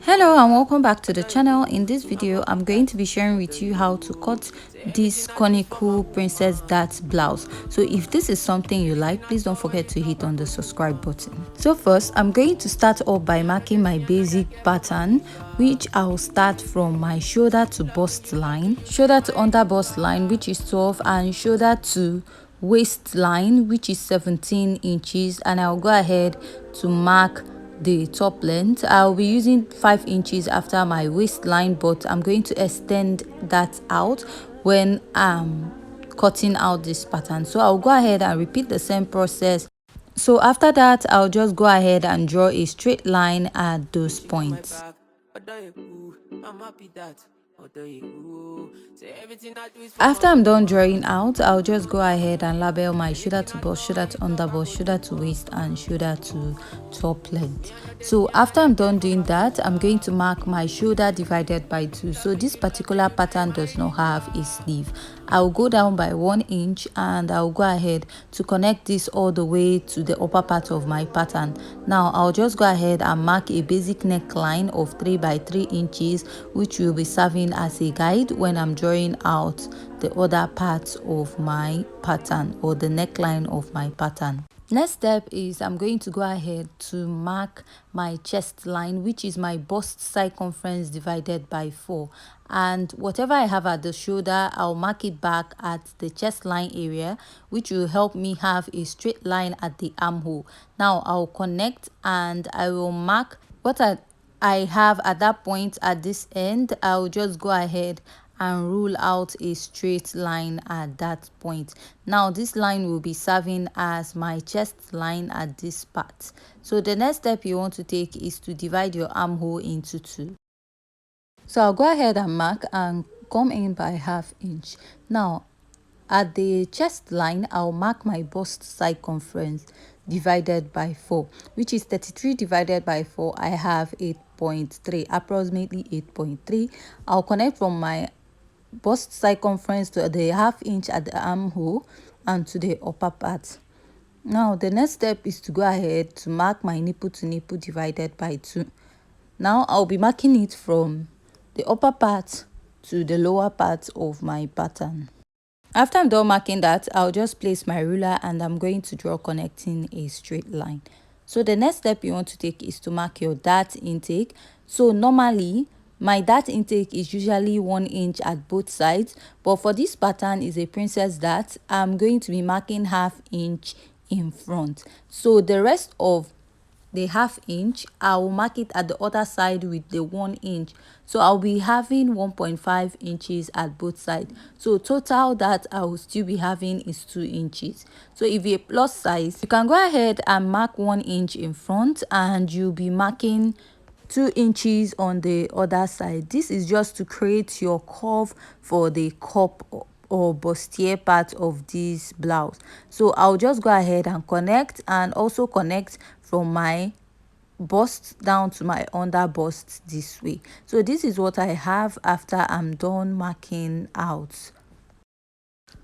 Hello and welcome back to the channel. In this video I'm going to be sharing with you how to cut this conical princess dart blouse. So if this is something you like, please don't forget to hit on the subscribe button. So first I'm going to start off by marking my basic pattern, which I'll start from my shoulder to bust line, shoulder to under bust line, which is 12, and shoulder to waistline, which is 17 inches, and I'll go ahead to mark the top length. I'll be using 5 inches after my waistline, but I'm going to extend that out when I'm cutting out this pattern. So I'll go ahead and repeat the same process. So after that, I'll just go ahead and draw a straight line at those points. After I'm done drawing out, I'll just go ahead and label my shoulder to bust, shoulder to under bust, shoulder to waist, and shoulder to top length. So after I'm done doing that, I'm going to mark my shoulder divided by 2. So this particular pattern does not have a sleeve. I'll go down by 1 inch and I'll go ahead to connect this all the way to the upper part of my pattern. Now I'll just go ahead and mark a basic neckline of 3 by 3 inches, which will be serving as a guide when I'm drawing out the other parts of my pattern or the neckline of my pattern. Next step is I'm going to go ahead to mark my chest line, which is my bust circumference divided by 4, and whatever I have at the shoulder, I'll mark it back at the chest line area, which will help me have a straight line at the armhole. Now I'll connect and I will mark what I have at that point at this end. I'll just go ahead and rule out a straight line at that point. Now this line will be serving as my chest line at this part. So the next step you want to take is to divide your armhole into 2. So I'll go ahead and mark and come in by ½ inch. Now at the chest line, I'll mark my bust circumference divided by 4, which is 33 divided by 4. I have 8.3, approximately 8.3. I'll connect from my bust circumference to the ½ inch at the armhole and to the upper part. Now the next step is to go ahead to mark my nipple to nipple divided by 2. Now I'll be marking it from the upper part to the lower part of my pattern. After I'm done marking that, I'll just place my ruler and I'm going to draw connecting a straight line. So the next step you want to take is to mark your dart intake. So normally my dart intake is usually 1 inch at both sides, but for this pattern is a princess dart, I'm going to be marking ½ inch in front. So the rest of the ½ inch, I will mark it at the other side with the 1 inch. So I'll be having 1.5 inches at both sides. So total that I will still be having is 2 inches. So if you're plus size, you can go ahead and mark 1 inch in front and you'll be marking 2 inches on the other side. This is just to create your curve for the cup or bustier part of this blouse. So I'll just go ahead and connect, and also connect from my bust down to my under bust this way. So this is what I have after I'm done marking out.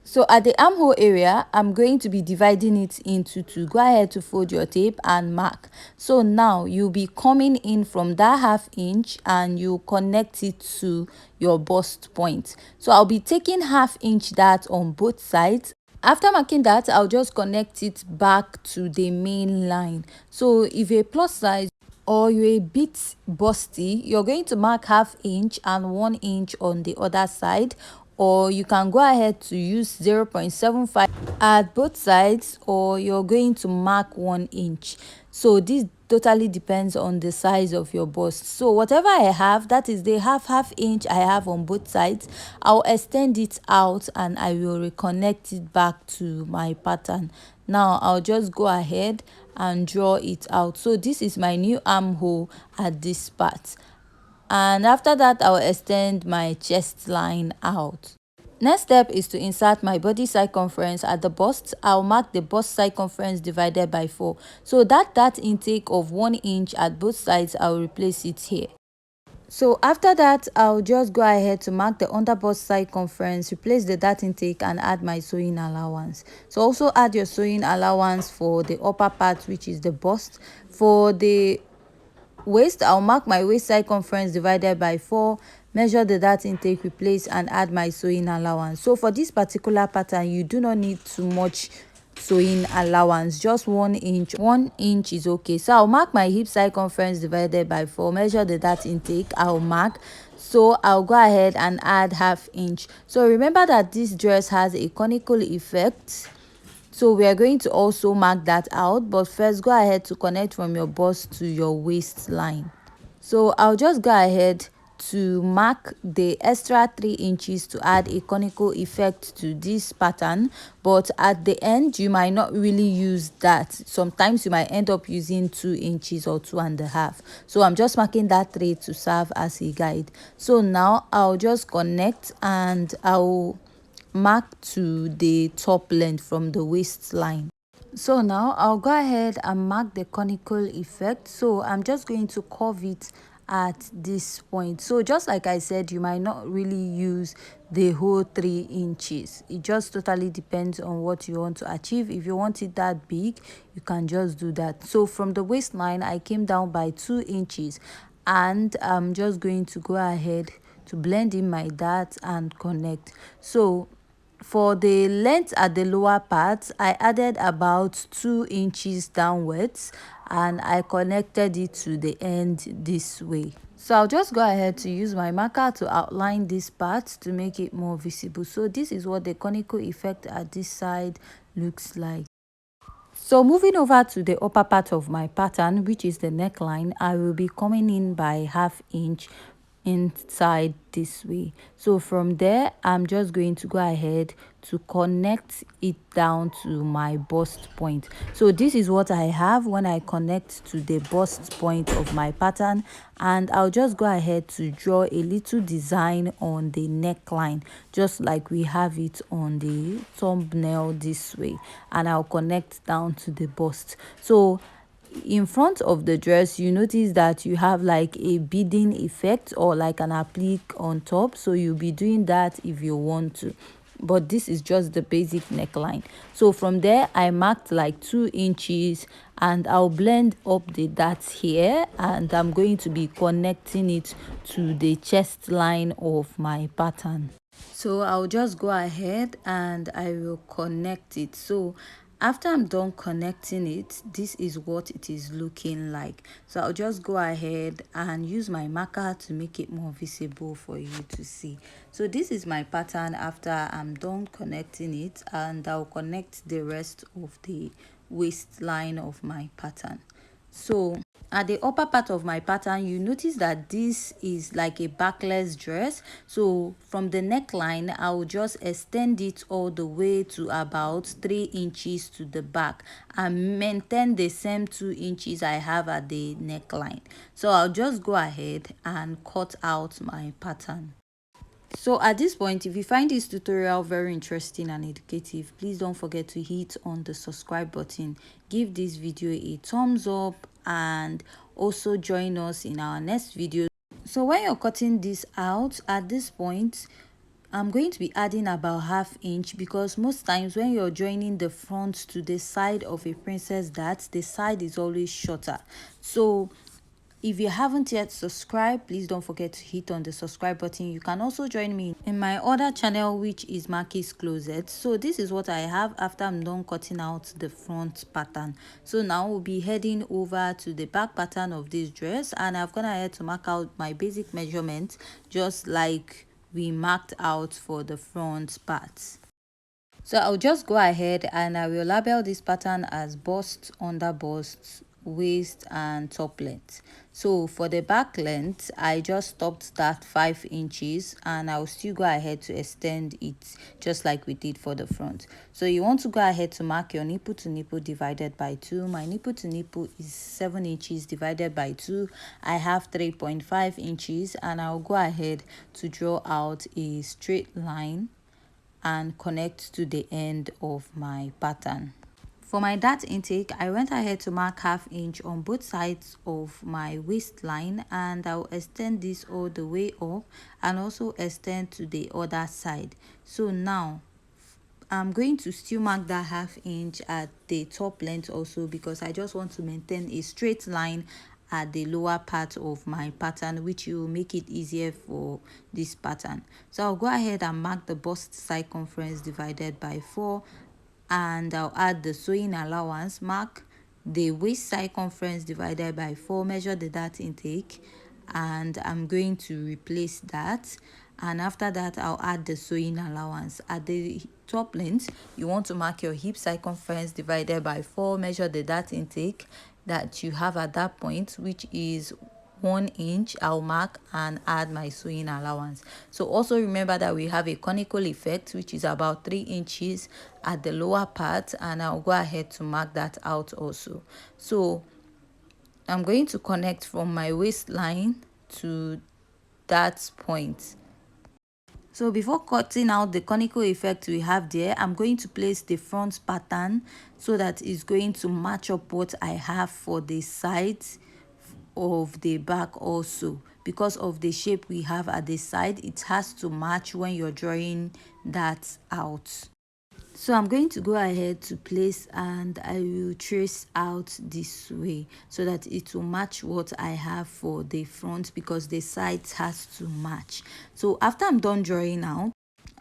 So at the armhole area, I'm going to be dividing it into 2. Go ahead to fold your tape and mark. So now you'll be coming in from that ½ inch and you connect it to your bust point. So I'll be taking ½ inch dart on both sides. After marking that, I'll just connect it back to the main line. So if you're plus size or you're a bit busty, you're going to mark ½ inch and 1 inch on the other side, or you can go ahead to use 0.75 at both sides, or you're going to mark 1 inch. So this totally depends on the size of your bust. So whatever I have, that is the ½ inch I have on both sides, I'll extend it out and I will reconnect it back to my pattern. Now I'll just go ahead and draw it out. So this is my new armhole at this part, and after that I'll extend my chest line out. Next step is to insert my body circumference at the bust. I'll mark the bust circumference divided by 4. So that intake of 1 inch at both sides, I'll replace it here. So after that, I'll just go ahead to mark the under bust circumference, replace the dart intake, and add my sewing allowance. So also add your sewing allowance for the upper part, which is the bust. For the waist, I'll mark my waist circumference divided by 4, measure the dart intake, replace and add my sewing allowance. So for this particular pattern, you do not need too much sewing allowance, just 1 inch. 1 inch is okay. So I'll mark my hip circumference divided by 4, measure the dart intake, I'll mark. So I'll go ahead and add ½ inch. So remember that this dress has a conical effect, so we are going to also mark that out, but first go ahead to connect from your bust to your waistline. So I'll just go ahead to mark the extra 3 inches to add a conical effect to this pattern, but at the end you might not really use that. Sometimes you might end up using 2 inches or 2.5. So I'm just marking that 3 to serve as a guide. So now I'll just connect and I'll mark to the top length from the waistline. So now I'll go ahead and mark the conical effect. So I'm just going to curve it at this point. So just like I said, you might not really use the whole 3 inches. It just totally depends on what you want to achieve. If you want it that big, you can just do that. So from the waistline, I came down by 2 inches, and I'm just going to go ahead to blend in my dart and connect. So for the length at the lower part, I added about 2 inches downwards and I connected it to the end this way. So I'll just go ahead to use my marker to outline this part to make it more visible. So this is what the conical effect at this side looks like. So moving over to the upper part of my pattern, which is the neckline, I will be coming in by ½ inch inside this way. So from there, I'm just going to go ahead to connect it down to my bust point. So this is what I have when I connect to the bust point of my pattern, and I'll just go ahead to draw a little design on the neckline, just like we have it on the thumbnail this way, and I'll connect down to the bust. So in front of the dress, you notice that you have like a beading effect or like an applique on top, so you'll be doing that if you want to, but this is just the basic neckline. So from there, I marked like 2 inches and I'll blend up the darts here, and I'm going to be connecting it to the chest line of my pattern. So I'll just go ahead and I will connect it. So after I'm done connecting it, this is what it is looking like. So I'll just go ahead and use my marker to make it more visible for you to see. So this is my pattern after I'm done connecting it, and I'll connect the rest of the waistline of my pattern. So at the upper part of my pattern, you notice that this is like a backless dress. So from the neckline, I will just extend it all the way to about 3 inches to the back and maintain the same 2 inches I have at the neckline. So I'll just go ahead and cut out my pattern. So at this point, if you find this tutorial very interesting and educative, please don't forget to hit on the subscribe button, give this video a thumbs up, and also join us in our next video. So when you're cutting this out, at this point, I'm going to be adding about ½ inch, because most times when you're joining the front to the side of a princess dart, the side is always shorter. So if you haven't yet subscribed, please don't forget to hit on the subscribe button. You can also join me in my other channel, which is Marky's Closet. So this is what I have after I'm done cutting out the front pattern. So now we'll be heading over to the back pattern of this dress, and I've gone ahead to mark out my basic measurements just like we marked out for the front part. So I'll just go ahead and I will label this pattern as bust, under bust, waist and top length. So for the back length, I just stopped that 5 inches, and I'll still go ahead to extend it just like we did for the front. So you want to go ahead to mark your nipple to nipple divided by 2. My nipple to nipple is 7 inches divided by 2. I have 3.5 inches, and I'll go ahead to draw out a straight line and connect to the end of my pattern. For my dart intake, I went ahead to mark ½ inch on both sides of my waistline, and I'll extend this all the way up and also extend to the other side. So now I'm going to still mark that ½ inch at the top length also, because I just want to maintain a straight line at the lower part of my pattern, which will make it easier for this pattern. So I'll go ahead and mark the bust circumference divided by 4, and I'll add the sewing allowance, mark the waist circumference divided by 4, measure the dart intake, and I'm going to replace that. And after that, I'll add the sewing allowance. At the top length, you want to mark your hip circumference divided by 4, measure the dart intake that you have at that point, which is 1 inch. I'll mark and add my sewing allowance. So also remember that we have a conical effect, which is about 3 inches at the lower part, and I'll go ahead to mark that out also. So I'm going to connect from my waistline to that point. So before cutting out the conical effect we have there, I'm going to place the front pattern so that it's going to match up what I have for the sides of the back also. Because of the shape we have at the side, it has to match when you're drawing that out. So I'm going to go ahead to place, and I will trace out this way so that it will match what I have for the front, because the sides has to match. So after I'm done drawing out,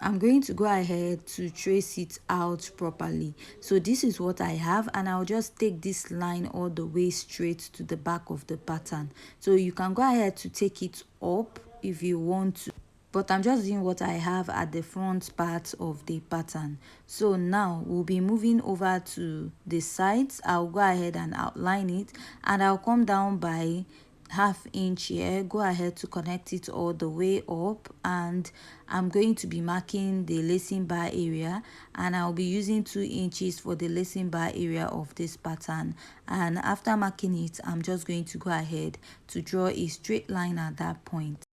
I'm going to go ahead to trace it out properly. So this is what I have, and I'll just take this line all the way straight to the back of the pattern. So you can go ahead to take it up if you want to, but I'm just doing what I have at the front part of the pattern. So now we'll be moving over to the sides. I'll go ahead and outline it, and I'll come down by ½ inch here, go ahead to connect it all the way up, and I'm going to be marking the lacing bar area, and I'll be using 2 inches for the lacing bar area of this pattern. And after marking it, I'm just going to go ahead to draw a straight line at that point.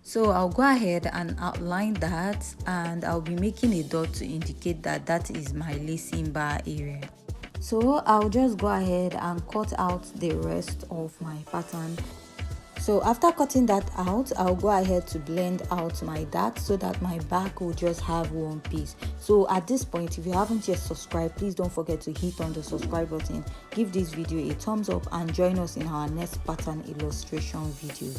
So I'll go ahead and outline that, and I'll be making a dot to indicate that that is my lacing bar area. So I'll just go ahead and cut out the rest of my pattern. So after cutting that out, I'll go ahead to blend out my dart so that my back will just have one piece. So at this point, if you haven't yet subscribed, please don't forget to hit on the subscribe button, give this video a thumbs up, and join us in our next pattern illustration video.